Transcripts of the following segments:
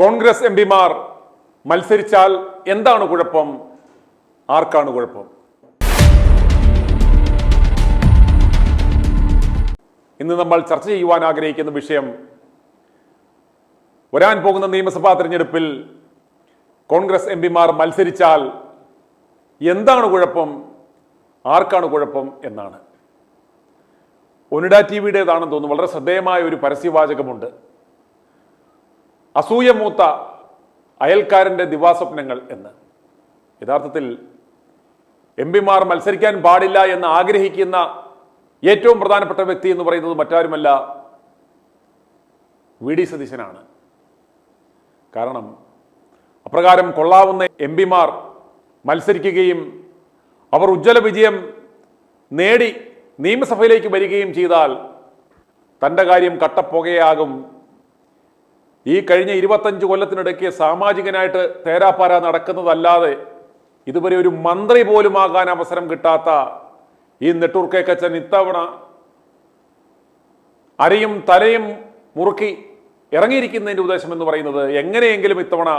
കോൺഗ്രസ് എംപിമാർ മത്സരിച്ചാൽ എന്താണ് കുഴപ്പം? ആർക്കാണ് കുഴപ്പം? ഇന്ന് നമ്മൾ ചർച്ച ചെയ്യുവാൻ ആഗ്രഹിക്കുന്ന വിഷയം, വരാൻ പോകുന്ന നിയമസഭാ തെരഞ്ഞെടുപ്പിൽ കോൺഗ്രസ് എംപിമാർ മത്സരിച്ചാൽ എന്താണ് കുഴപ്പം, ആർക്കാണ് കുഴപ്പം എന്നാണ്. ഒനിഡ ടിവിയുടേതാണെന്ന് തോന്നുന്നു വളരെ ശ്രദ്ധേയമായ ഒരു പരസ്യവാചകമുണ്ട്. അസൂയ മൂത്ത അയൽക്കാരൻ്റെ ദിവാസ്വപ്നങ്ങൾ എന്ന്. യഥാർത്ഥത്തിൽ എംപിമാർ മത്സരിക്കാൻ പാടില്ല എന്ന് ആഗ്രഹിക്കുന്ന ഏറ്റവും പ്രധാനപ്പെട്ട വ്യക്തി എന്ന് പറയുന്നത് മറ്റാരുമല്ല, വി ഡി സതീശനാണ്. കാരണം അപ്രകാരം കൊള്ളാവുന്ന എംപിമാർ മത്സരിക്കുകയും അവർ ഉജ്ജ്വല വിജയം നേടി നിയമസഭയിലേക്ക് വരികയും ചെയ്താൽ തൻ്റെ കാര്യം കട്ടപ്പുകയാകും. ഈ കഴിഞ്ഞ 25 കൊല്ലത്തിനിടയ്ക്ക് സാമാജികനായിട്ട് തേരാപ്പാര നടക്കുന്നതല്ലാതെ ഇതുവരെ ഒരു മന്ത്രി പോലും ആകാൻ അവസരം കിട്ടാത്ത ഈ നെട്ടൂർ കേക്കച്ചൻ ഇത്തവണ അരയും തലയും മുറുക്കി ഇറങ്ങിയിരിക്കുന്നതിൻ്റെ ഉദ്ദേശം എന്ന് പറയുന്നത് എങ്ങനെയെങ്കിലും ഇത്തവണ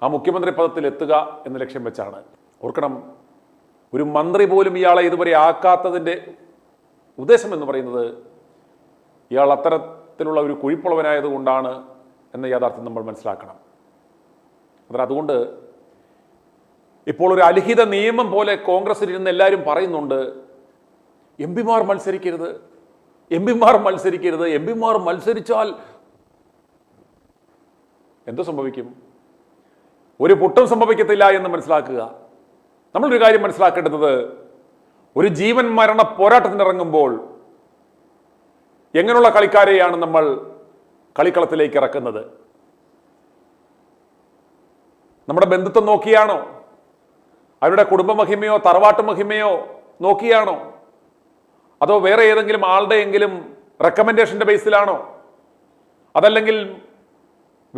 ആ മുഖ്യമന്ത്രി പദത്തിൽ എത്തുക എന്ന ലക്ഷ്യം വെച്ചാണ്. ഓർക്കണം, ഒരു മന്ത്രി പോലും ഇയാളെ ഇതുവരെ ആക്കാത്തതിൻ്റെ ഉദ്ദേശം എന്ന് പറയുന്നത് ഇയാൾ അത്തരത്തിലുള്ള ഒരു കുഴിപ്പുളവനായതുകൊണ്ടാണ് എന്ന യാഥാർത്ഥ്യം നമ്മൾ മനസ്സിലാക്കണം. അതുകൊണ്ട് ഇപ്പോൾ ഒരു അലിഖിത നിയമം പോലെ കോൺഗ്രസിൽ ഇരുന്ന് എല്ലാവരും പറയുന്നുണ്ട്, എംപിമാർ മത്സരിക്കരുത്, എംപിമാർ മത്സരിക്കരുത്, എംപിമാർ മത്സരിച്ചാൽ എന്ത് സംഭവിക്കും? ഒരു പൊട്ടും സംഭവിക്കത്തില്ല എന്ന് മനസ്സിലാക്കുക. നമ്മളൊരു കാര്യം മനസ്സിലാക്കേണ്ടത്, ഒരു ജീവൻ മരണ പോരാട്ടത്തിനിറങ്ങുമ്പോൾ എങ്ങനെയുള്ള കളിക്കാരെയാണ് നമ്മൾ കളിക്കളത്തിലേക്ക് ഇറക്കുന്നത്? നമ്മുടെ ബന്ധുത്വം നോക്കിയാണോ? അവരുടെ കുടുംബ മഹിമയോ തറവാട്ട് മഹിമയോ നോക്കിയാണോ? അതോ വേറെ ഏതെങ്കിലും ആളുടെയെങ്കിലും റെക്കമെൻഡേഷന്റെ ബേസിലാണോ? അതല്ലെങ്കിൽ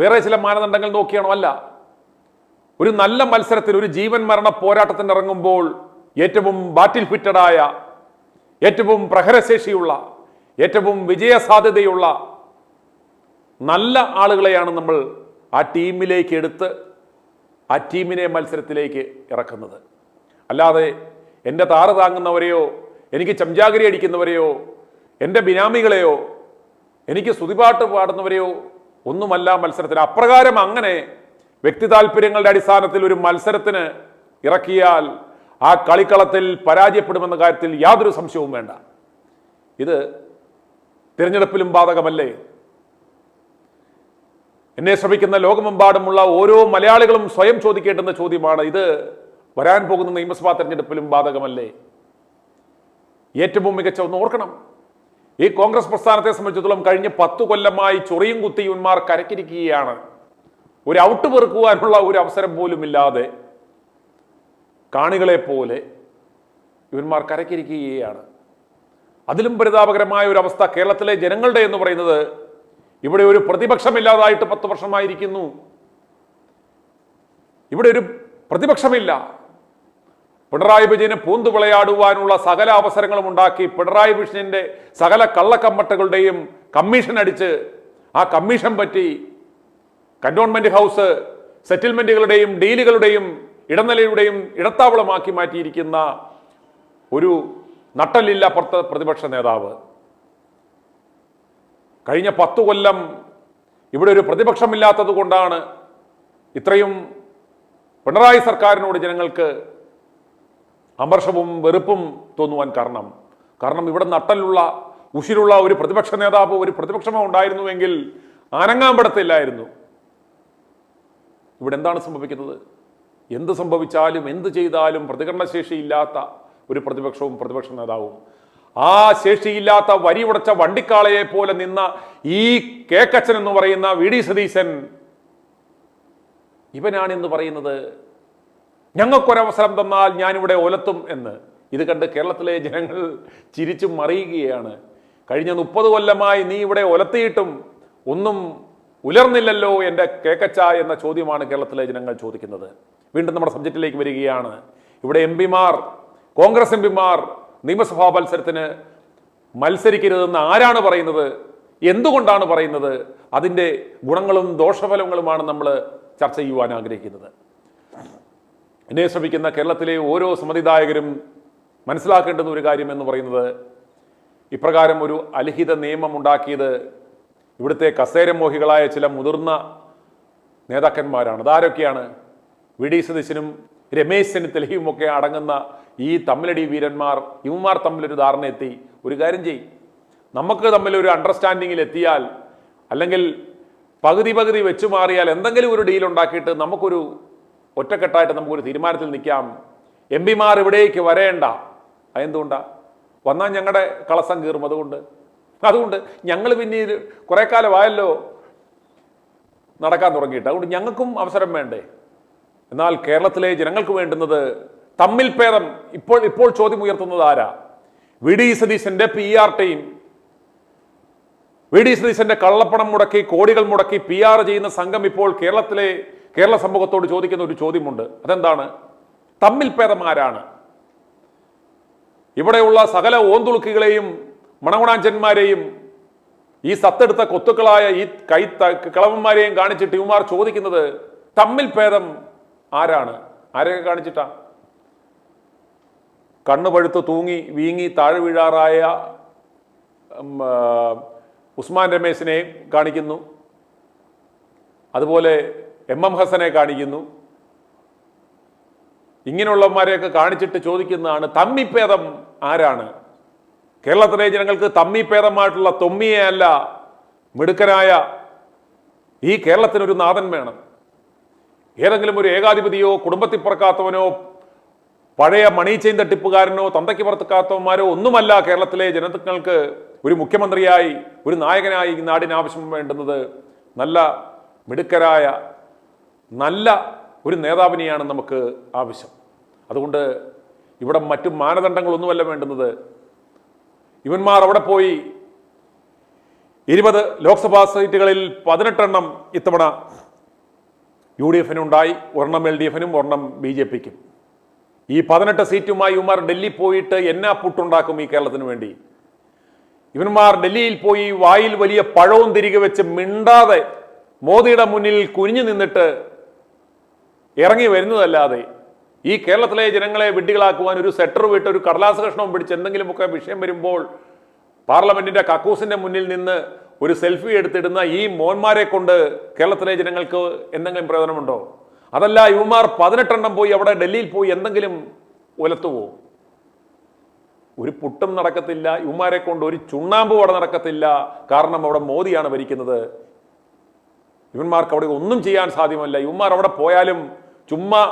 വേറെ ചില മാനദണ്ഡങ്ങൾ നോക്കിയാണോ? അല്ല. ഒരു നല്ല മത്സരത്തിൽ, ഒരു ജീവൻ മരണ പോരാട്ടത്തിന് ഇറങ്ങുമ്പോൾ ഏറ്റവും ബാറ്റിൽ ഫിറ്റഡായ, ഏറ്റവും പ്രഹരശേഷിയുള്ള, ഏറ്റവും വിജയസാധ്യതയുള്ള നല്ല ആളുകളെയാണ് നമ്മൾ ആ ടീമിലേക്ക് എടുത്ത് ആ ടീമിനെ മത്സരത്തിലേക്ക് ഇറക്കുന്നത്. അല്ലാതെ എൻ്റെ താറ് താങ്ങുന്നവരെയോ എനിക്ക് ചംചാഗിരി അടിക്കുന്നവരെയോ എൻ്റെ ബിനാമികളെയോ എനിക്ക് സ്തുതിപാട്ട് പാടുന്നവരെയോ ഒന്നുമല്ല മത്സരത്തിന്. അപ്രകാരം അങ്ങനെ വ്യക്തി താല്പര്യങ്ങളുടെ അടിസ്ഥാനത്തിൽ ഒരു മത്സരത്തിന് ഇറക്കിയാൽ ആ കളിക്കളത്തിൽ പരാജയപ്പെടുമെന്ന കാര്യത്തിൽ യാതൊരു സംശയവും വേണ്ട. ഇത് തിരഞ്ഞെടുപ്പിലും ബാധകമല്ലേ? എന്നെ ശ്രമിക്കുന്ന ലോകമെമ്പാടുമുള്ള ഓരോ മലയാളികളും സ്വയം ചോദിക്കേണ്ടുന്ന ചോദ്യമാണ് ഇത്. വരാൻ പോകുന്ന നിയമസഭാ തെരഞ്ഞെടുപ്പിലും ബാധകമല്ലേ? ഏറ്റവും മികച്ച ഒന്ന് ഓർക്കണം, ഈ കോൺഗ്രസ് പ്രസ്ഥാനത്തെ സംബന്ധിച്ചിടത്തോളം കഴിഞ്ഞ 10 കൊല്ലമായി ചൊറിയും കുത്തി ഇവന്മാർ കരക്കിരിക്കുകയാണ്. ഒരു ഔട്ട് പെറുക്കുവാനുള്ള ഒരു അവസരം പോലും ഇല്ലാതെ കാണികളെ പോലെ ഇവന്മാർ കരക്കിരിക്കുകയാണ്. അതിലും പരിതാപകരമായ ഒരു അവസ്ഥ കേരളത്തിലെ ജനങ്ങളുടെ എന്ന് പറയുന്നത്, ഇവിടെ ഒരു പ്രതിപക്ഷമില്ലാതായിട്ട് 10 വർഷമായിരിക്കുന്നു. ഇവിടെ ഒരു പ്രതിപക്ഷമില്ല. പിണറായി വിജയന് പൂന്തു വിളയാടുവാനുള്ള സകല അവസരങ്ങളും ഉണ്ടാക്കി പിണറായി വിജയന്റെ സകല കള്ളക്കമ്മട്ടകളുടെയും കമ്മീഷൻ അടിച്ച് ആ കമ്മീഷൻ പറ്റി കന്റോൺമെന്റ് ഹൗസ് സെറ്റിൽമെന്റുകളുടെയും ഡീലുകളുടെയും ഇടനിലയുടെയും ഇടത്താവളമാക്കി മാറ്റിയിരിക്കുന്ന ഒരു നട്ടലില്ല പ്രതിപക്ഷ നേതാവ്. കഴിഞ്ഞ 10 കൊല്ലം ഇവിടെ ഒരു പ്രതിപക്ഷമില്ലാത്തത് കൊണ്ടാണ് ഇത്രയും പിണറായി സർക്കാരിനോട് ജനങ്ങൾക്ക് അമർഷവും വെറുപ്പും തോന്നുവാൻ കാരണം ഇവിടെ നട്ടലുള്ള ഉശിരുള്ള ഒരു പ്രതിപക്ഷ നേതാവ്, ഒരു പ്രതിപക്ഷമോ ഉണ്ടായിരുന്നുവെങ്കിൽ അനങ്ങാൻ പെടത്തില്ലായിരുന്നു. ഇവിടെ എന്താണ് സംഭവിക്കുന്നത്? എന്ത് സംഭവിച്ചാലും എന്ത് ചെയ്താലും പ്രതികരണശേഷിയില്ലാത്ത ഒരു പ്രതിപക്ഷവും പ്രതിപക്ഷ നേതാവും. ആ ശേഷിയില്ലാത്ത വരി ഉടച്ച വണ്ടിക്കാളയെ പോലെ നിന്ന ഈ കേക്കച്ചൻ എന്ന് പറയുന്ന വി ഡി സതീശൻ, ഇവനാണെന്ന് പറയുന്നത് ഞങ്ങൾക്കൊരവസരം തന്നാൽ ഞാനിവിടെ ഒലത്തും എന്ന്. ഇത് കണ്ട് കേരളത്തിലെ ജനങ്ങൾ ചിരിച്ചു മറിയുകയാണ്. കഴിഞ്ഞ 30 കൊല്ലമായി നീ ഇവിടെ ഒലത്തിയിട്ടും ഒന്നും ഉലർന്നില്ലല്ലോ എൻ്റെ കേക്കച്ച എന്ന ചോദ്യമാണ് കേരളത്തിലെ ജനങ്ങൾ ചോദിക്കുന്നത്. വീണ്ടും നമ്മുടെ സബ്ജക്റ്റിലേക്ക് വരികയാണ്. ഇവിടെ എംപിമാർ, കോൺഗ്രസ് എംപിമാർ നിയമസഭാ മത്സരത്തിന് മത്സരിക്കരുതെന്ന് ആരാണ് പറയുന്നത്? എന്തുകൊണ്ടാണ് പറയുന്നത്? അതിൻ്റെ ഗുണങ്ങളും ദോഷഫലങ്ങളുമാണ് നമ്മൾ ചർച്ച ചെയ്യുവാൻ ആഗ്രഹിക്കുന്നത്. എന്നെ ശ്രമിക്കുന്ന കേരളത്തിലെ ഓരോ സമ്മതിദായകരും മനസ്സിലാക്കേണ്ടുന്ന ഒരു കാര്യം എന്ന് പറയുന്നത്, ഇപ്രകാരം ഒരു അലിഖിത നിയമം ഉണ്ടാക്കിയത് ഇവിടുത്തെ കസേരമോഹികളായ ചില മുതിർന്ന നേതാക്കന്മാരാണ്. അതാരൊക്കെയാണ്? വി ഡി സതീശനും രമേശ് ചെന്നിത്തലയും ഒക്കെ അടങ്ങുന്ന ഈ തമ്മിലടി വീരന്മാർ. ഇവന്മാർ തമ്മിലൊരു ധാരണ എത്തി. ഒരു കാര്യം ചെയ്യും, നമുക്ക് തമ്മിലൊരു അണ്ടർസ്റ്റാൻഡിങ്ങിൽ എത്തിയാൽ, അല്ലെങ്കിൽ പകുതി പകുതി വെച്ചു മാറിയാൽ, എന്തെങ്കിലും ഒരു ഡീൽ ഉണ്ടാക്കിയിട്ട് നമുക്കൊരു ഒറ്റക്കെട്ടായിട്ട് നമുക്കൊരു തീരുമാനത്തിൽ നിൽക്കാം. എം പിമാർ ഇവിടേക്ക് വരേണ്ട. അതെന്തുകൊണ്ടാണ്? വന്നാൽ ഞങ്ങളുടെ കളസം കീറും. അതുകൊണ്ട് ഞങ്ങൾ പിന്നീട് കുറേ കാലമായല്ലോ നടക്കാൻ തുടങ്ങിയിട്ട്, അതുകൊണ്ട് ഞങ്ങൾക്കും അവസരം വേണ്ടേ? എന്നാൽ കേരളത്തിലെ ജനങ്ങൾക്ക് വേണ്ടുന്നത് തമ്മിൽ ഭേദം. ഇപ്പോൾ ചോദ്യം ഉയർത്തുന്നത് ആരാ? വി ഡി സതീശന്റെ PR ടീം, വി ഡി സതീശന്റെ കള്ളപ്പണം മുടക്കി, കോടികൾ മുടക്കി PR ചെയ്യുന്ന സംഘം ഇപ്പോൾ കേരള സമൂഹത്തോട് ചോദിക്കുന്ന ഒരു ചോദ്യമുണ്ട്. അതെന്താണ്? തമ്മിൽ ഭേദം ആരാണ്? ഇവിടെയുള്ള സകല ഓന്തുളുക്കികളെയും മണകുണാഞ്ചന്മാരെയും ഈ സത്തെടുത്ത കൊത്തുക്കളായ ഈ കിളവന്മാരെയും കാണിച്ചിട്ട് ഇവന്മാർ ചോദിക്കുന്നത് തമ്മിൽ ഭേദം ആരാണ്? ആരെയൊക്കെ കാണിച്ചിട്ടാ? കണ്ണു പഴുത്ത് തൂങ്ങി വീങ്ങി താഴെ വീഴാറായ ഉസ്മാൻ രമേശിനെ കാണിക്കുന്നു, അതുപോലെ MM ഹസനെ കാണിക്കുന്നു. ഇങ്ങനെയുള്ളവന്മാരെയൊക്കെ കാണിച്ചിട്ട് ചോദിക്കുന്നതാണ് തമ്മിഭേദം ആരാണ്? കേരളത്തിലെ ജനങ്ങൾക്ക് തമ്മിഭേദമായിട്ടുള്ള തൊമ്മിയെ അല്ല, മിടുക്കനായ ഈ കേരളത്തിനൊരു നാഥൻ വേണം. ഏതെങ്കിലും ഒരു ഏകാധിപതിയോ കുടുംബത്തിൽ പിറക്കാത്തവനോ പഴയ മണീച്ചെയിൻ തട്ടിപ്പുകാരനോ തന്തയ്ക്ക് പുറത്തുക്കാത്തവന്മാരോ ഒന്നുമല്ല കേരളത്തിലെ ജനങ്ങൾക്ക് ഒരു മുഖ്യമന്ത്രിയായി, ഒരു നായകനായി ഈ നാടിന് ആവശ്യം വേണ്ടുന്നത്. നല്ല മിടുക്കരായ നല്ല ഒരു നേതാവിനെയാണ് നമുക്ക് ആവശ്യം. അതുകൊണ്ട് ഇവിടെ മറ്റു മാനദണ്ഡങ്ങളൊന്നുമല്ല വേണ്ടുന്നത്. ഇവന്മാർ അവിടെ പോയി 20 ലോക്സഭാ സീറ്റുകളിൽ 18 ഇത്തവണ UDF-നുണ്ടായി, 1 LDF-നും 1 BJP-ക്കും. ഈ 18 സീറ്റുമായി ഇവന്മാർ ഡൽഹി പോയിട്ട് എന്നാ പുട്ടുണ്ടാക്കും ഈ കേരളത്തിന് വേണ്ടി? ഇവന്മാർ ഡൽഹിയിൽ പോയി വായിൽ വലിയ പഴവും തിരികെ വെച്ച് മിണ്ടാതെ മോദിയുടെ മുന്നിൽ കുനിഞ്ഞു നിന്നിട്ട് ഇറങ്ങി വരുന്നതല്ലാതെ ഈ കേരളത്തിലെ ജനങ്ങളെ വിഡ്ഢികളാക്കുവാൻ ഒരു സെറ്റർ വിട്ട് ഒരു കടലാസ് കഷ്ണവും പിടിച്ച് എന്തെങ്കിലുമൊക്കെ വിഷയം വരുമ്പോൾ പാർലമെന്റിന്റെ കക്കൂസിന്റെ മുന്നിൽ നിന്ന് ഒരു സെൽഫി എടുത്തിടുന്ന ഈ മോന്മാരെ കൊണ്ട് കേരളത്തിലെ ജനങ്ങൾക്ക് എന്തെങ്കിലും പ്രയോജനമുണ്ടോ? അതല്ല, ഇവന്മാർ 18 പോയി അവിടെ ഡൽഹിയിൽ പോയി എന്തെങ്കിലും ഒലത്തുപോകും? ഒരു പുട്ടും നടക്കത്തില്ല. ഇവന്മാരെ കൊണ്ട് ഒരു ചുണ്ണാമ്പും അവിടെ നടക്കത്തില്ല. കാരണം അവിടെ മോദിയാണ് ഭരിക്കുന്നത്. ഇവന്മാർക്ക് അവിടെ ഒന്നും ചെയ്യാൻ സാധ്യമല്ല. ഇവന്മാർ അവിടെ പോയാലും ചുമ്മാ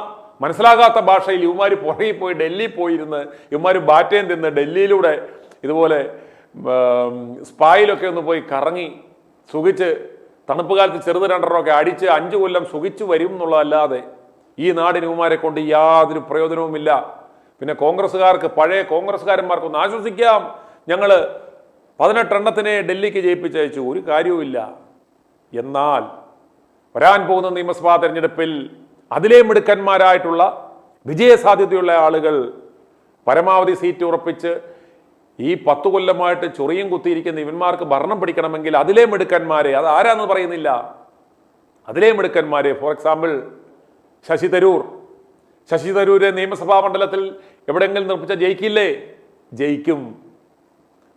മനസ്സിലാകാത്ത ഭാഷയിൽ ഇവന്മാർ പുറകിൽ പോയി ഡൽഹിയിൽ പോയിരുന്ന് ഇവന്മാർ ബാറ്റയും തിന്ന് ഡൽഹിയിലൂടെ ഇതുപോലെ സ്പായിലൊക്കെ ഒന്ന് പോയി കറങ്ങി സുഖിച്ച് തണുപ്പ് കാലത്ത് ചെറുത് 2 അടിച്ച് 5 കൊല്ലം സുഖിച്ചു വരും എന്നുള്ളതല്ലാതെ ഈ നാടിന് ഇവന്മാരെ കൊണ്ട് യാതൊരു പ്രയോജനവുമില്ല. പിന്നെ കോൺഗ്രസ്സുകാർക്ക്, പഴയ കോൺഗ്രസ്സുകാരന്മാർക്കൊന്ന് ആശ്വസിക്കാം, ഞങ്ങൾ 18 ഡൽഹിക്ക് ജയിപ്പിച്ചയച്ചു, ഒരു കാര്യവുമില്ല. എന്നാൽ വരാൻ പോകുന്ന നിയമസഭാ തെരഞ്ഞെടുപ്പിൽ അതിലെ മിടുക്കന്മാരായിട്ടുള്ള വിജയസാധ്യതയുള്ള ആളുകൾ പരമാവധി സീറ്റ് ഉറപ്പിച്ച് ഈ 10 കൊല്ലമായിട്ട് ചൊറിയും കുത്തിയിരിക്കുന്ന ഇവന്മാർക്ക് ഭരണം പിടിക്കണമെങ്കിൽ അതിലെ മിടുക്കന്മാരെ, അത് ആരാന്ന് പറയുന്നില്ല, അതിലെ മിടുക്കന്മാരെ, ഫോർ എക്സാമ്പിൾ ശശി തരൂരെ നിയമസഭാ മണ്ഡലത്തിൽ എവിടെയെങ്കിലും നിർമ്മിച്ച ജയിക്കില്ലേ? ജയിക്കും.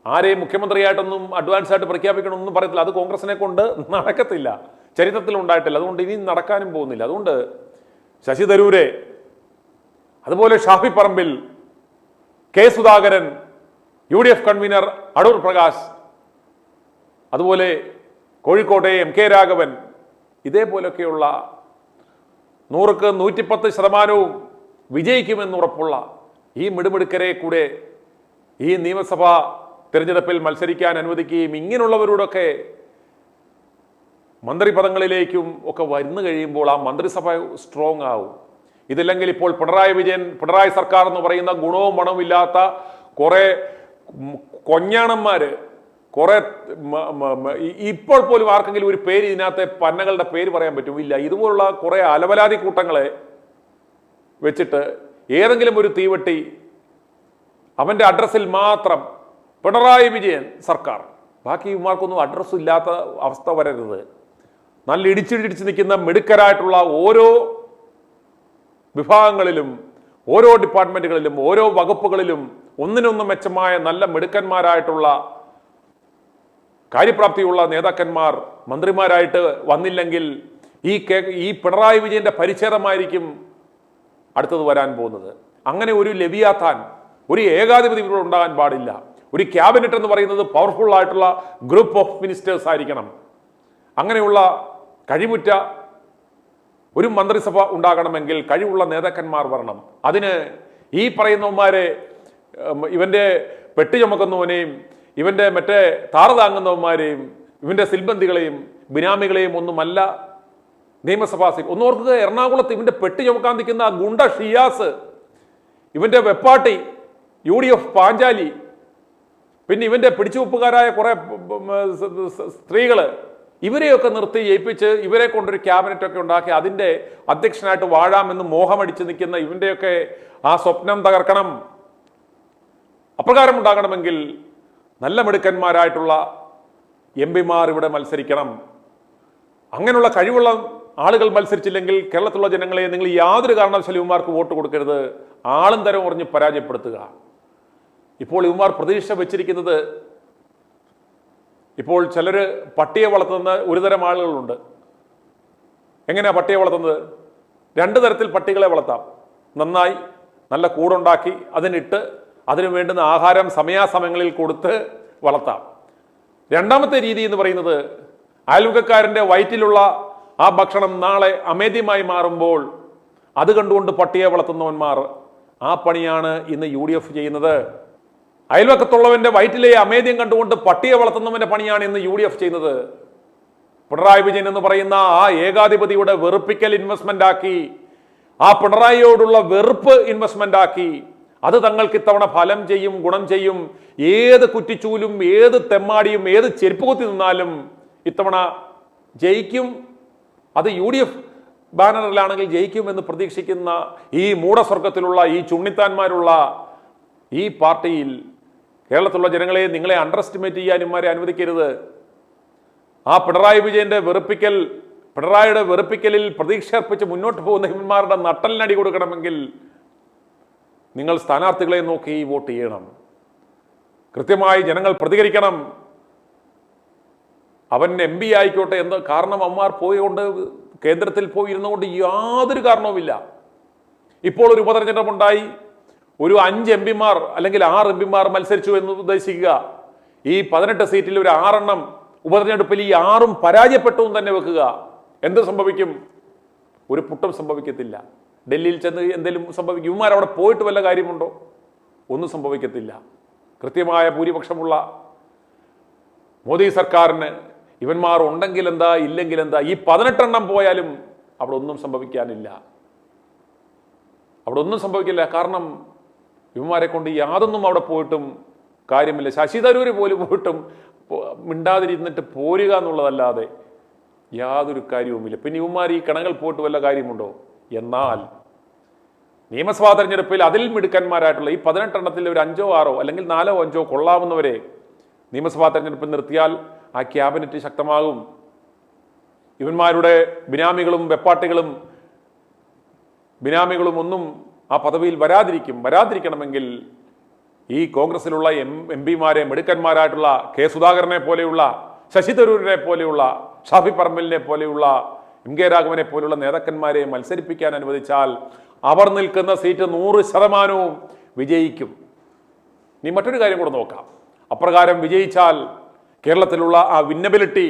ആരെയും മുഖ്യമന്ത്രിയായിട്ടൊന്നും അഡ്വാൻസ് ആയിട്ട് പ്രഖ്യാപിക്കണമെന്നും പറയത്തില്ല. അത് കോൺഗ്രസിനെ കൊണ്ട് നടക്കത്തില്ല, ചരിത്രത്തിൽ ഉണ്ടായിട്ടില്ല. അതുകൊണ്ട് ഇനി നടക്കാനും പോകുന്നില്ല. അതുകൊണ്ട് ശശി തരൂരെ, അതുപോലെ Shafi Parambil, K Sudhakaran, UDF convener Adoor Prakash, അതുപോലെ കോഴിക്കോട്ടെ MK രാഘവൻ, ഇതേപോലൊക്കെയുള്ള 100ക്ക് 110% വിജയിക്കുമെന്നുറപ്പുള്ള ഈ മിടുമിടുക്കരെ കൂടെ ഈ നിയമസഭാ തിരഞ്ഞെടുപ്പിൽ മത്സരിക്കാൻ അനുവദിക്കുകയും ഇങ്ങനെയുള്ളവരോടൊക്കെ മന്ത്രിപദങ്ങളിലേക്കും ഒക്കെ വന്നു കഴിയുമ്പോൾ ആ മന്ത്രിസഭ സ്ട്രോങ് ആവും. ഇതില്ലെങ്കിൽ ഇപ്പോൾ പിണറായി സർക്കാർ എന്ന് പറയുന്ന ഗുണവും മണവും ഇല്ലാത്ത കുറെ കൊഞ്ഞാണന്മാര്, കുറെ ഇപ്പോൾ പോലും ആർക്കെങ്കിലും ഒരു പേര് ഇതിനകത്തെ പന്നകളുടെ പേര് പറയാൻ പറ്റും? ഇല്ല. ഇതുപോലുള്ള കുറെ അലവലാതി കൂട്ടങ്ങളെ വെച്ചിട്ട് ഏതെങ്കിലും ഒരു തീവട്ടി അവന്റെ അഡ്രസ്സിൽ മാത്രം പിണറായി വിജയൻ സർക്കാർ ബാക്കി ഇവന്മാർക്കൊന്നും അഡ്രസ്സും ഇല്ലാത്ത അവസ്ഥ വരരുത്. നല്ല ഇടിച്ചിടിച്ച് നിൽക്കുന്ന മിടുക്കരായിട്ടുള്ള ഓരോ വിഭാഗങ്ങളിലും, ഓരോ ഡിപ്പാർട്ട്മെന്റുകളിലും, ഓരോ വകുപ്പുകളിലും ഒന്നിനൊന്ന് മെച്ചമായ നല്ല മിടുക്കന്മാരായിട്ടുള്ള കാര്യപ്രാപ്തിയുള്ള നേതാക്കന്മാർ മന്ത്രിമാരായിട്ട് വന്നില്ലെങ്കിൽ ഈ പിണറായി വിജയന്റെ പരിച്ഛേദമായിരിക്കും അടുത്തത് വരാൻ പോകുന്നത്. അങ്ങനെ ഒരു ലെവിയാത്താൻ, ഒരു ഏകാധിപതി ഇവിടെ ഉണ്ടാകാൻ പാടില്ല. ഒരു ക്യാബിനറ്റ് എന്ന് പറയുന്നത് പവർഫുൾ ആയിട്ടുള്ള ഗ്രൂപ്പ് ഓഫ് മിനിസ്റ്റേഴ്സ് ആയിരിക്കണം. അങ്ങനെയുള്ള കഴിവുറ്റ ഒരു മന്ത്രിസഭ ഉണ്ടാകണമെങ്കിൽ കഴിവുള്ള നേതാക്കന്മാർ വരണം. അതിന് ഈ പറയുന്നവന്മാരെ, ഇവന്റെ പെട്ടി ചുമക്കുന്നവനെയും ഇവന്റെ മറ്റേ താറ് താങ്ങുന്നവന്മാരെയും ഇവന്റെ സിൽബന്ദികളെയും ബിനാമികളെയും ഒന്നുമല്ല നിയമസഭാ സീറ്റ്. ഒന്ന് ഓർക്കുക, എറണാകുളത്ത് ഇവന്റെ പെട്ടി ചുമക്കാൻ നിൽക്കുന്ന ആ ഗുണ്ട ഷിയാസ്, ഇവന്റെ വെപ്പാട്ടി UDF പാഞ്ചാലി, പിന്നെ ഇവന്റെ പിടിച്ചുവെപ്പുകാരായ കുറെ സ്ത്രീകള്, ഇവരെയൊക്കെ നിർത്തി ജയിപ്പിച്ച് ഇവരെ കൊണ്ടൊരു ക്യാബിനറ്റ് ഒക്കെ ഉണ്ടാക്കി അതിന്റെ അധ്യക്ഷനായിട്ട് വാഴാമെന്ന് മോഹമടിച്ച് നിൽക്കുന്ന ഇവന്റെയൊക്കെ ആ സ്വപ്നം തകർക്കണം. അപ്രകാരം ഉണ്ടാകണമെങ്കിൽ നല്ല മിടുക്കന്മാരായിട്ടുള്ള MP-മാർ ഇവിടെ മത്സരിക്കണം. അങ്ങനെയുള്ള കഴിവുള്ള ആളുകൾ മത്സരിച്ചില്ലെങ്കിൽ കേരളത്തിലുള്ള ജനങ്ങളെ നിങ്ങൾ യാതൊരു കാരണവശാലും ഇവന്മാർക്ക് വോട്ട് കൊടുക്കരുത്. ആളും തരം ഉറഞ്ഞ് പരാജയപ്പെടുത്തുക. ഇപ്പോൾ ഇവന്മാർ പ്രതീക്ഷ വെച്ചിരിക്കുന്നത്, ഇപ്പോൾ ചിലർ പട്ടിയെ വളർത്തുന്ന ഒരുതരം ആളുകളുണ്ട്. എങ്ങനെയാ പട്ടിയെ വളർത്തുന്നത്? 2 തരത്തിൽ പട്ടികളെ വളർത്താം. നന്നായി നല്ല കൂടുണ്ടാക്കി അതിനിട്ട് അതിനു വേണ്ടുന്ന ആഹാരം സമയാസമയങ്ങളിൽ കൊടുത്ത് വളർത്താം. രണ്ടാമത്തെ രീതി എന്ന് പറയുന്നത്, അയൽവക്കക്കാരൻ്റെ വയറ്റിലുള്ള ആ ഭക്ഷണം നാളെ അമേദ്യമായി മാറുമ്പോൾ അത് കണ്ടുകൊണ്ട് പട്ടിയെ വളർത്തുന്നവന്മാർ, ആ പണിയാണ് ഇന്ന് UDF ചെയ്യുന്നത്. അയൽവക്കത്തുള്ളവന്റെ വയറ്റിലെ അമേദ്യം കണ്ടുകൊണ്ട് പട്ടിയെ വളർത്തുന്നവന്റെ പണിയാണ് ഇന്ന് UDF ചെയ്യുന്നത്. പിണറായി വിജയൻ എന്ന് പറയുന്ന ആ ഏകാധിപതിയുടെ വെറുപ്പിക്കൽ ഇൻവെസ്റ്റ്മെന്റ് ആക്കി, ആ പിണറായിയോടുള്ള വെറുപ്പ് ഇൻവെസ്റ്റ്മെന്റ് ആക്കി, അത് തങ്ങൾക്ക് ഇത്തവണ ഫലം ചെയ്യും, ഗുണം ചെയ്യും. ഏത് കുറ്റിച്ചൂലും ഏത് തെമ്മാടിയും ഏത് ചെരുപ്പ് കുത്തി നിന്നാലും ഇത്തവണ ജയിക്കും. അത് UDF ബാനറിലാണെങ്കിൽ ജയിക്കുമെന്ന് പ്രതീക്ഷിക്കുന്ന ഈ മൂഢസ്വർഗത്തിലുള്ള ഈ ചുണ്ണിത്താന്മാരുള്ള ഈ പാർട്ടിയിൽ കേരളത്തിലുള്ള ജനങ്ങളെ നിങ്ങളെ അണ്ടർ എസ്റ്റിമേറ്റ് ചെയ്യാൻ ഇവന്മാരെ അനുവദിക്കരുത്. ആ പിണറായി വിജയന്റെ പിണറായിയുടെ വെറുപ്പിക്കലിൽ പ്രതീക്ഷ അർപ്പിച്ച് മുന്നോട്ട് പോകുന്ന ഇവന്മാരുടെ നട്ടലിനടി കൊടുക്കണമെങ്കിൽ നിങ്ങൾ സ്ഥാനാർത്ഥികളെ നോക്കി വോട്ട് ചെയ്യണം. കൃത്യമായി ജനങ്ങൾ പ്രതികരിക്കണം. അവൻ MP ആയിക്കോട്ടെ എന്ന്, കാരണം അവന്മാർ പോയിക്കൊണ്ട് കേന്ദ്രത്തിൽ പോയി ഇരുന്നുകൊണ്ട് യാതൊരു കാരണവുമില്ല. ഇപ്പോൾ ഒരു ഉപതെരഞ്ഞെടുപ്പുണ്ടായി, ഒരു 5 MP-മാർ അല്ലെങ്കിൽ 6 MP-മാർ മത്സരിച്ചു എന്ന് ഉദ്ദേശിക്കുക. ഈ 18 സീറ്റിൽ ഒരു 6 എണ്ണം ഉപതെരഞ്ഞെടുപ്പിൽ ഈ 6ഉം പരാജയപ്പെട്ടു എന്ന് തന്നെ വെക്കുക. എന്ത് സംഭവിക്കും? ഒരു പുട്ടും സംഭവിക്കത്തില്ല. ഡൽഹിയിൽ ചെന്ന് എന്തെങ്കിലും സംഭവിക്കും? ഇവന്മാർ അവിടെ പോയിട്ട് വല്ല കാര്യമുണ്ടോ? ഒന്നും സംഭവിക്കത്തില്ല. കൃത്യമായ ഭൂരിപക്ഷമുള്ള മോദി സർക്കാരിന് ഇവന്മാർ ഉണ്ടെങ്കിൽ എന്താ, ഇല്ലെങ്കിൽ എന്താ, ഈ 18 എണ്ണം പോയാലും അവിടെ ഒന്നും സംഭവിക്കാനില്ല. അവിടെ ഒന്നും സംഭവിക്കില്ല. കാരണം ഇവന്മാരെ കൊണ്ട് യാതൊന്നും അവിടെ പോയിട്ടും കാര്യമില്ല. ശശി തരൂർ പോലും പോയിട്ടും മിണ്ടാതിരുന്നിട്ട് പോരുക എന്നുള്ളതല്ലാതെ യാതൊരു കാര്യവുമില്ല. പിന്നെ ഇവന്മാർ ഈ കണങ്ങൾ പോയിട്ട് വല്ല കാര്യമുണ്ടോ? എന്നാൽ നിയമസഭാ തെരഞ്ഞെടുപ്പിൽ അതിൽ മിടുക്കന്മാരായിട്ടുള്ള ഈ 18 എണ്ണത്തിൽ ഒരു 5ഓ 6ഓ അല്ലെങ്കിൽ 4ഓ 5ഓ കൊള്ളാവുന്നവരെ നിയമസഭാ തെരഞ്ഞെടുപ്പിൽ നിർത്തിയാൽ ആ ക്യാബിനറ്റ് ശക്തമാകും. ഇവന്മാരുടെ ബിനാമികളും വെപ്പാട്ടികളും ഒന്നും ആ പദവിയിൽ വരാതിരിക്കണമെങ്കിൽ ഈ കോൺഗ്രസിലുള്ള MP-മാരെ മിടുക്കന്മാരായിട്ടുള്ള കെ സുധാകരനെ പോലെയുള്ള, ശശി തരൂരിനെ പോലെയുള്ള, ഷാഫി പറമ്പലിനെ പോലെയുള്ള, MK രാഘവനെ പോലെയുള്ള നേതാക്കന്മാരെ മത്സരിപ്പിക്കാൻ അനുവദിച്ചാൽ അവർ നിൽക്കുന്ന സീറ്റ് 100% വിജയിക്കും. ഇനി മറ്റൊരു കാര്യം കൂടെ നോക്കാം. അപ്രകാരം വിജയിച്ചാൽ കേരളത്തിലുള്ള ആ വിന്നബിലിറ്റി,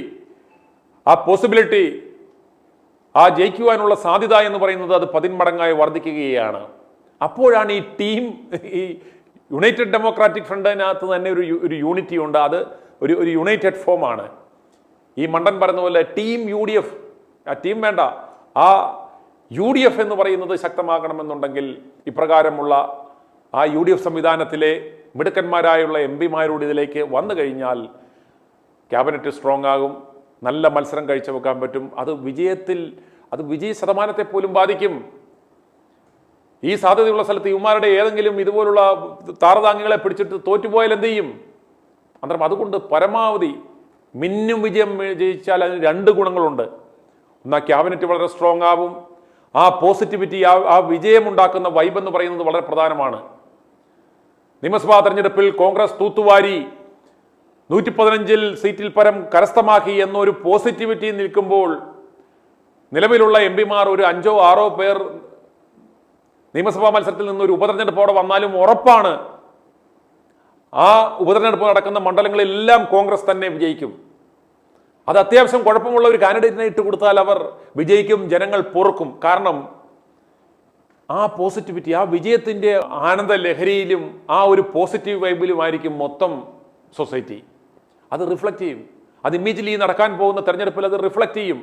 ആ പോസിബിലിറ്റി, ആ ജയിക്കുവാനുള്ള സാധ്യത എന്ന് പറയുന്നത് അത് 10 മടങ്ങായി വർദ്ധിക്കുകയാണ്. അപ്പോഴാണ് ഈ യുണൈറ്റഡ് ഡെമോക്രാറ്റിക് ഫ്രണ്ടിനകത്ത് തന്നെ ഒരു യൂണിറ്റി ഉണ്ട്. അത് ഒരു യുണൈറ്റഡ് ഫോമാണ്. ഈ മണ്ടൻ പറയുന്ന പോലെ ടീം UDF, ആ ടീം വേണ്ട, ആ UDF എന്ന് പറയുന്നത് ശക്തമാക്കണമെന്നുണ്ടെങ്കിൽ ഇപ്രകാരമുള്ള ആ UDF സംവിധാനത്തിലെ മിടുക്കന്മാരായുള്ള MP-മാരോട് ഇതിലേക്ക് വന്നു കഴിഞ്ഞാൽ ക്യാബിനറ്റ് സ്ട്രോങ് ആകും. നല്ല മത്സരം കാഴ്ചവെക്കാൻ പറ്റും. അത് വിജയ ശതമാനത്തെ പോലും ബാധിക്കും. ഈ സാധ്യതയുള്ള സ്ഥലത്ത് ഇവന്മാരുടെ ഏതെങ്കിലും ഇതുപോലുള്ള താറതാങ്ങികളെ പിടിച്ചിട്ട് തോറ്റുപോയാൽ എന്ത് ചെയ്യും? അന്നേരം അതുകൊണ്ട് പരമാവധി മിന്നും വിജയം ജയിച്ചാൽ അതിന് രണ്ട് ഗുണങ്ങളുണ്ട്. ഒന്ന്, ക്യാബിനറ്റ് വളരെ സ്ട്രോങ് ആവും. ആ പോസിറ്റിവിറ്റി, ആ വിജയമുണ്ടാക്കുന്ന വൈബ് എന്ന് പറയുന്നത് വളരെ പ്രധാനമാണ്. നിയമസഭാ തെരഞ്ഞെടുപ്പിൽ കോൺഗ്രസ് തൂത്തുവാരി 115 സീറ്റിൽ പരം കരസ്ഥമാക്കി എന്നൊരു പോസിറ്റിവിറ്റി നിൽക്കുമ്പോൾ നിലവിലുള്ള എം പിമാർ ഒരു 5-6 പേർ നിയമസഭാ മത്സരത്തിൽ നിന്ന് ഒരു ഉപതെരഞ്ഞെടുപ്പോടെ വന്നാലും ഉറപ്പാണ് ആ ഉപതെരഞ്ഞെടുപ്പ് നടക്കുന്ന മണ്ഡലങ്ങളിലെല്ലാം കോൺഗ്രസ് തന്നെ വിജയിക്കും. അത് അത്യാവശ്യം കുഴപ്പമുള്ള ഒരു കാൻഡിഡേറ്റിനെ ഇട്ട് കൊടുത്താൽ അവർ വിജയിക്കും, ജനങ്ങൾ പൊറുക്കും. കാരണം ആ പോസിറ്റിവിറ്റി, ആ വിജയത്തിൻ്റെ ആനന്ദ ലഹരിയിലും ആ ഒരു പോസിറ്റീവ് വൈബിലുമായിരിക്കും മൊത്തം സൊസൈറ്റി. അത് റിഫ്ലക്റ്റ് ചെയ്യും. അത് ഇമ്മീഡിയറ്റ്ലി നടക്കാൻ പോകുന്ന തെരഞ്ഞെടുപ്പിൽ അത് റിഫ്ലക്റ്റ് ചെയ്യും.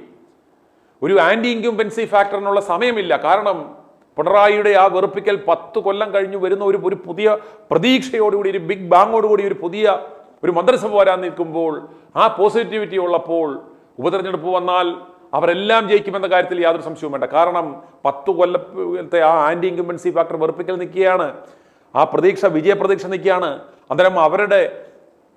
ഒരു ആന്റി ഇൻക്യുംബൻസി ഫാക്ടറിനുള്ള സമയമില്ല. കാരണം പിണറായിയുടെ ആ വെറുപ്പിക്കൽ 10 കൊല്ലം കഴിഞ്ഞു വരുന്ന ഒരു പുതിയ പ്രതീക്ഷയോടുകൂടി, ഒരു ബിഗ് ബാങ്ങോടുകൂടി ഒരു മന്ത്രിസഭ വരാൻ നിൽക്കുമ്പോൾ ആ പോസിറ്റിവിറ്റി ഉള്ളപ്പോൾ ഉപതെരഞ്ഞെടുപ്പ് വന്നാൽ അവരെല്ലാം ജയിക്കുമെന്ന കാര്യത്തിൽ യാതൊരു സംശയവും വേണ്ട. കാരണം 10 കൊല്ലത്തെ ആ ആന്റി ഇൻക്യുംബൻസി ഫാക്ടർ വെറുപ്പിക്കൽ നിൽക്കുകയാണ്. ആ വിജയപ്രതീക്ഷ നിൽക്കുകയാണ്. അന്നേരം അവരുടെ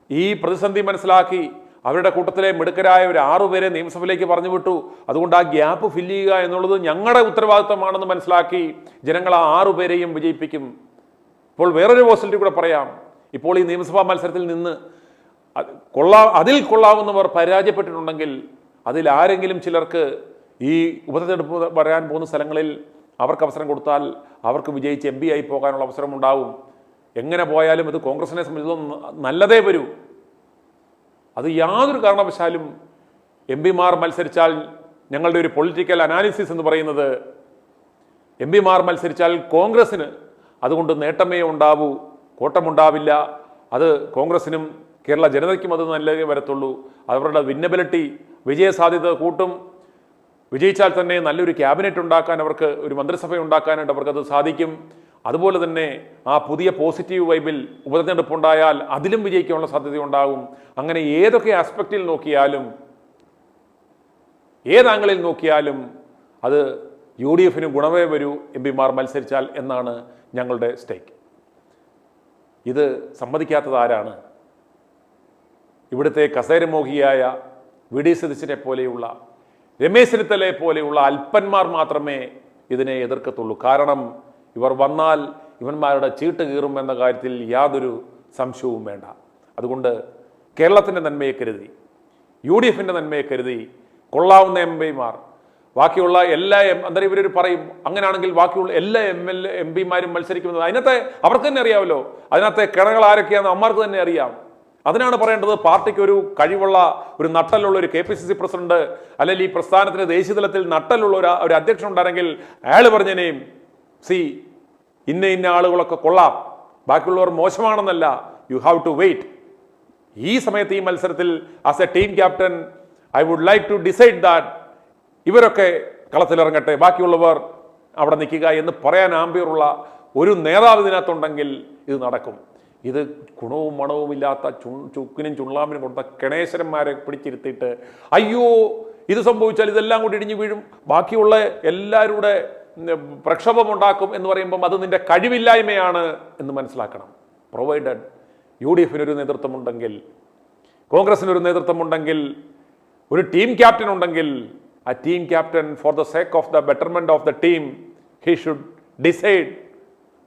ഈ പ്രതിസന്ധി മനസ്സിലാക്കി അവരുടെ കൂട്ടത്തിലെ മിടുക്കരായ ഒരു 6 പേരെ നിയമസഭയിലേക്ക് പറഞ്ഞു വിട്ടു. അതുകൊണ്ട് ആ ഗ്യാപ്പ് ഫില്ല് ചെയ്യുക എന്നുള്ളത് ഞങ്ങളുടെ ഉത്തരവാദിത്തമാണെന്ന് മനസ്സിലാക്കി ജനങ്ങൾ ആ 6 പേരെയും വിജയിപ്പിക്കും. ഇപ്പോൾ വേറൊരു പോസിറ്റീവ് കൂടെ പറയാം. ഇപ്പോൾ ഈ നിയമസഭാ മത്സരത്തിൽ നിന്ന് അതിൽ കൊള്ളാവുന്നവർ പരാജയപ്പെട്ടിട്ടുണ്ടെങ്കിൽ അതിൽ ആരെങ്കിലും ചിലർക്ക് ഈ ഉപതെരഞ്ഞെടുപ്പ് വരാൻ പോകുന്ന സ്ഥലങ്ങളിൽ അവർക്ക് അവസരം കൊടുത്താൽ അവർക്ക് വിജയിച്ച് MP ആയി പോകാനുള്ള അവസരം ഉണ്ടാവും. എങ്ങനെ പോയാലും അത് കോൺഗ്രസിനെ സംബന്ധിച്ചിടത്തോളം നല്ലതേ വരൂ. അത് യാതൊരു കാരണവശാലും MP മത്സരിച്ചാൽ, ഞങ്ങളുടെ ഒരു പൊളിറ്റിക്കൽ അനാലിസിസ് എന്ന് പറയുന്നത് MP മത്സരിച്ചാൽ കോൺഗ്രസിന് അതുകൊണ്ട് നേട്ടമേ ഉണ്ടാവൂ, കോട്ടമുണ്ടാവില്ല. അത് കോൺഗ്രസിനും കേരള ജനതയ്ക്കും അത് നല്ലതേ വരത്തുള്ളൂ. അവരുടെ വിന്നബിലിറ്റി, വിജയസാധ്യത കൂട്ടും. വിജയിച്ചാൽ തന്നെ നല്ലൊരു ക്യാബിനറ്റ് ഉണ്ടാക്കാൻ, അവർക്ക് ഒരു മന്ത്രിസഭ ഉണ്ടാക്കാനായിട്ട് അവർക്കത് സാധിക്കും. അതുപോലെ തന്നെ ആ പുതിയ പോസിറ്റീവ് വൈബിൽ ഉപതെരഞ്ഞെടുപ്പ് ഉണ്ടായാൽ അതിലും വിജയിക്കാനുള്ള സാധ്യത ഉണ്ടാകും. അങ്ങനെ ഏതൊക്കെ ആസ്പെക്റ്റിൽ നോക്കിയാലും, ഏത് ആംഗിളിൽ നോക്കിയാലും അത് UDFന് ഗുണമേ വരൂ MP മത്സരിച്ചാൽ എന്നാണ് ഞങ്ങളുടെ സ്റ്റേക്ക്. ഇത് സമ്മതിക്കാത്തത് ആരാണ്? ഇവിടുത്തെ കസേരമോഹിയായ VD സതീശനെ പോലെയുള്ള, രമേശ് ചെന്നിത്തലയെ പോലെയുള്ള അല്പന്മാർ മാത്രമേ ഇതിനെ എതിർക്കത്തുള്ളൂ. കാരണം ഇവർ വന്നാൽ ഇവന്മാരുടെ ചീട്ട് കീറും എന്ന കാര്യത്തിൽ യാതൊരു സംശയവും വേണ്ട. അതുകൊണ്ട് കേരളത്തിൻ്റെ നന്മയെ കരുതി, UDFൻ്റെ നന്മയെ കരുതി കൊള്ളാവുന്ന MP ബാക്കിയുള്ള എല്ലാ അന്നേരം ഇവർ പറയും അങ്ങനെയാണെങ്കിൽ ബാക്കിയുള്ള എല്ലാ MP മത്സരിക്കുന്നത്. അതിനകത്തെ അവർക്ക് തന്നെ അറിയാമല്ലോ, അതിനകത്തെ കിണകൾ ആരൊക്കെയാണെന്ന് അമ്മമാർക്ക് തന്നെ അറിയാം. അതിനാണ് പറയേണ്ടത് പാർട്ടിക്ക് ഒരു കഴിവുള്ള, ഒരു നട്ടലുള്ള ഒരു KPCC പ്രസിഡന്റ്, അല്ലെങ്കിൽ ഈ പ്രസ്ഥാനത്തിന് ദേശീയതലത്തിൽ നട്ടലുള്ള ഒരു അധ്യക്ഷൻ ഉണ്ടാണെങ്കിൽ അയാൾ പറഞ്ഞേനെയും ഇന്ന ആളുകളൊക്കെ കൊള്ളാം, ബാക്കിയുള്ളവർ മോശമാണെന്നല്ല. You have to wait. ഈ സമയത്ത് ഈ മത്സരത്തിൽ as a team captain I would like to decide that ഇവരൊക്കെ കളത്തിലിറങ്ങട്ടെ, ബാക്കിയുള്ളവർ അവിടെ നിൽക്കുക എന്ന് പറയാൻ ആംബിയറുള്ള ഒരു നേതാവ് ഇതിനകത്തുണ്ടെങ്കിൽ ഇത് നടക്കും. ഇത് ഗുണവും മണവും ഇല്ലാത്ത ചുക്കിനും ചുള്ളാമിനും കൊടുത്ത ഗണേശന്മാരെ പിടിച്ചിരുത്തിയിട്ട് അയ്യോ ഇത് സംഭവിച്ചാൽ ഇതെല്ലാം കൂടി ഇടിഞ്ഞു വീഴും, ബാക്കിയുള്ള എല്ലാവരുടെ പ്രക്ഷോഭമുണ്ടാക്കും എന്ന് പറയുമ്പം അത് നിന്റെ കഴിവില്ലായ്മയാണ് എന്ന് മനസ്സിലാക്കണം. പ്രൊവൈഡഡ് UDFനൊരു നേതൃത്വമുണ്ടെങ്കിൽ, കോൺഗ്രസിനൊരു നേതൃത്വമുണ്ടെങ്കിൽ, ഒരു ടീം ക്യാപ്റ്റൻ ഉണ്ടെങ്കിൽ, ആ team captain for the sake of the betterment of the team he should decide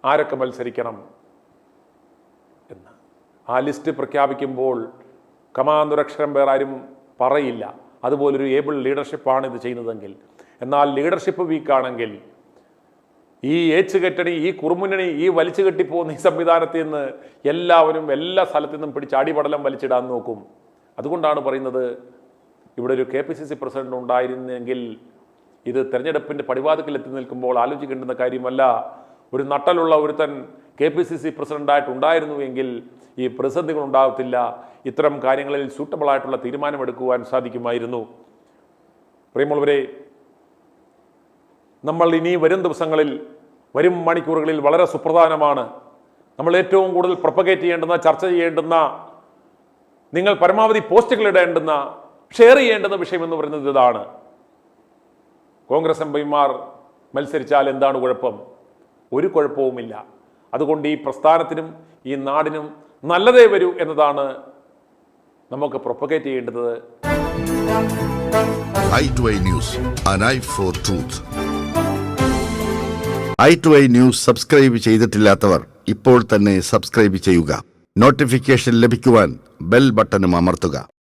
ആരൊക്കെ മത്സരിക്കണം എന്ന്. ആ ലിസ്റ്റ് പ്രഖ്യാപിക്കുമ്പോൾ കമാന്നുരക്ഷരം വേറെ ആരും പറയില്ല. അതുപോലൊരു ഏബിൾ ലീഡർഷിപ്പാണ് ഇത് ചെയ്യുന്നതെങ്കിൽ. എന്നാൽ ലീഡർഷിപ്പ് വീക്കാണെങ്കിൽ ഈ ഏച്ചുകെട്ടണി, ഈ കുറുമുന്നണി, ഈ വലിച്ചു കെട്ടിപ്പോകുന്ന ഈ സംവിധാനത്തിൽ നിന്ന് എല്ലാവരും എല്ലാ സ്ഥലത്തു നിന്നും പിടിച്ച് അടിപടലം വലിച്ചിടാൻ നോക്കും. അതുകൊണ്ടാണ് പറയുന്നത് ഇവിടെ ഒരു KPCC പ്രസിഡന്റ് ഉണ്ടായിരുന്നെങ്കിൽ ഇത് തെരഞ്ഞെടുപ്പിൻ്റെ പടിവാതിക്കൽ എത്തി നിൽക്കുമ്പോൾ ആലോചിക്കേണ്ടുന്ന കാര്യമല്ല. ഒരു നട്ടലുള്ള ഒരുത്തൻ KPCC പ്രസിഡന്റായിട്ട് ഉണ്ടായിരുന്നുവെങ്കിൽ ഈ പ്രതിസന്ധികൾ ഉണ്ടാകത്തില്ല. ഇത്തരം കാര്യങ്ങളിൽ സൂട്ടബിളായിട്ടുള്ള തീരുമാനമെടുക്കുവാൻ സാധിക്കുമായിരുന്നു. പ്രിയമുള്ളവരെ, നമ്മൾ ഇനി വരും ദിവസങ്ങളിൽ, വരും മണിക്കൂറുകളിൽ വളരെ സുപ്രധാനമാണ്. നമ്മൾ ഏറ്റവും കൂടുതൽ പ്രൊപ്പഗേറ്റ് ചെയ്യേണ്ടുന്ന, ചർച്ച ചെയ്യേണ്ടുന്ന, നിങ്ങൾ പരമാവധി പോസ്റ്റുകൾ ഇടേണ്ടുന്ന, ഷെയർ ചെയ്യേണ്ടുന്ന വിഷയം എന്ന് പറയുന്നത് ഇതാണ്. കോൺഗ്രസ് MP മത്സരിച്ചാൽ എന്താണ് കുഴപ്പം? ഒരു കുഴപ്പവുമില്ല. അതുകൊണ്ട് ഈ പ്രസ്ഥാനത്തിനും ഈ നാടിനും നല്ലതേ വരൂ എന്നതാണ് നമുക്ക് പ്രൊപ്പഗേറ്റ് ചെയ്യേണ്ടത്. i2i News, an eye for truth. i2i News subscribe ചെയ്തിട്ടില്ലാത്തവർ ഇപ്പോൾ തന്നെ സബ്സ്ക്രൈബ് ചെയ്യുക. നോട്ടിഫിക്കേഷൻ ലഭിക്കുവാൻ ബെൽ ബട്ടണും അമർത്തുക.